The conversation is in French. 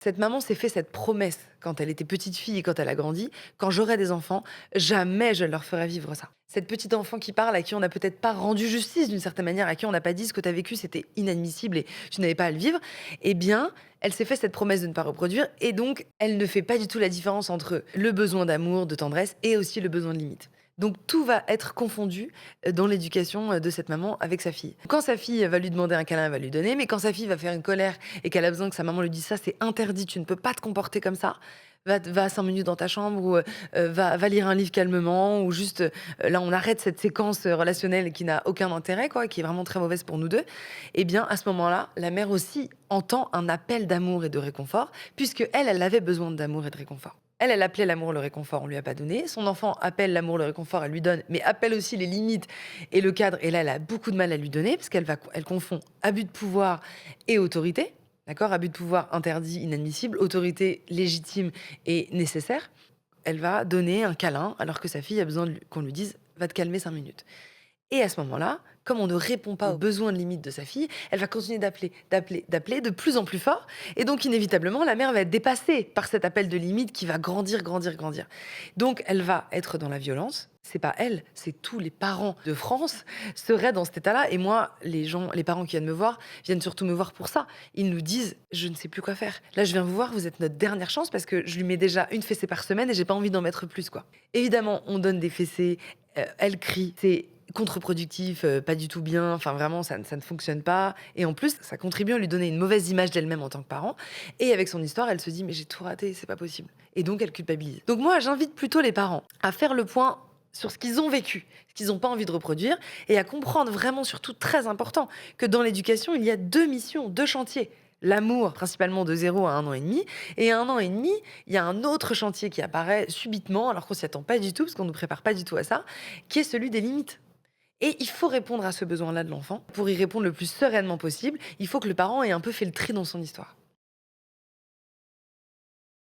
Cette maman s'est fait cette promesse quand elle était petite fille et quand elle a grandi: «Quand j'aurai des enfants, jamais je ne leur ferai vivre ça». Cette petite enfant qui parle, à qui on n'a peut-être pas rendu justice d'une certaine manière, à qui on n'a pas dit: «Ce que tu as vécu, c'était inadmissible et tu n'avais pas à le vivre», eh bien, elle s'est fait cette promesse de ne pas reproduire et donc elle ne fait pas du tout la différence entre le besoin d'amour, de tendresse et aussi le besoin de limite. Donc tout va être confondu, dans l'éducation, de cette maman avec sa fille. Quand sa fille va lui demander un câlin, elle va lui donner, mais quand sa fille va faire une colère et qu'elle a besoin que sa maman lui dise: «Ça, c'est interdit, tu ne peux pas te comporter comme ça. Va 5 minutes dans ta chambre» ou va lire un livre calmement» ou juste, là, on arrête cette séquence, relationnelle qui n'a aucun intérêt quoi, qui est vraiment très mauvaise pour nous 2. Eh bien, à ce moment-là, la mère aussi entend un appel d'amour et de réconfort puisque elle avait besoin d'amour et de réconfort. Elle appelait l'amour, le réconfort, on lui a pas donné. Son enfant appelle l'amour, le réconfort, elle lui donne, mais appelle aussi les limites et le cadre. Et là, elle a beaucoup de mal à lui donner parce elle confond abus de pouvoir et autorité. D'accord? Abus de pouvoir interdit, inadmissible, autorité légitime et nécessaire. Elle va donner un câlin alors que sa fille a besoin qu'on lui dise: va te calmer 5 minutes. Et à ce moment-là, comme on ne répond pas aux besoins de limite de sa fille, elle va continuer d'appeler, d'appeler, d'appeler de plus en plus fort. Et donc, inévitablement, la mère va être dépassée par cet appel de limite qui va grandir, grandir, grandir. Donc, elle va être dans la violence. C'est pas elle, c'est tous les parents de France seraient dans cet état-là. Et moi, les parents qui viennent me voir, viennent surtout me voir pour ça. Ils nous disent: je ne sais plus quoi faire. Là, je viens vous voir, vous êtes notre dernière chance parce que je lui mets déjà une fessée par semaine et j'ai pas envie d'en mettre plus, quoi. Évidemment, on donne des fessées, elle crie, c'est contre-productif, pas du tout bien, enfin vraiment ça ne fonctionne pas et en plus ça contribue à lui donner une mauvaise image d'elle-même en tant que parent et avec son histoire, elle se dit: «Mais j'ai tout raté, c'est pas possible» et donc elle culpabilise. Donc moi, j'invite plutôt les parents à faire le point sur ce qu'ils ont vécu, ce qu'ils ont pas envie de reproduire et à comprendre vraiment, surtout très important, que dans l'éducation, il y a 2 missions, 2 chantiers. L'amour, principalement de 0 à 1 an et demi et à 1 an et demi, il y a un autre chantier qui apparaît subitement alors qu'on s'y attend pas du tout, parce qu'on nous prépare pas du tout à ça, qui est celui des limites. Et il faut répondre à ce besoin-là de l'enfant. Pour y répondre le plus sereinement possible, il faut que le parent ait un peu fait le tri dans son histoire.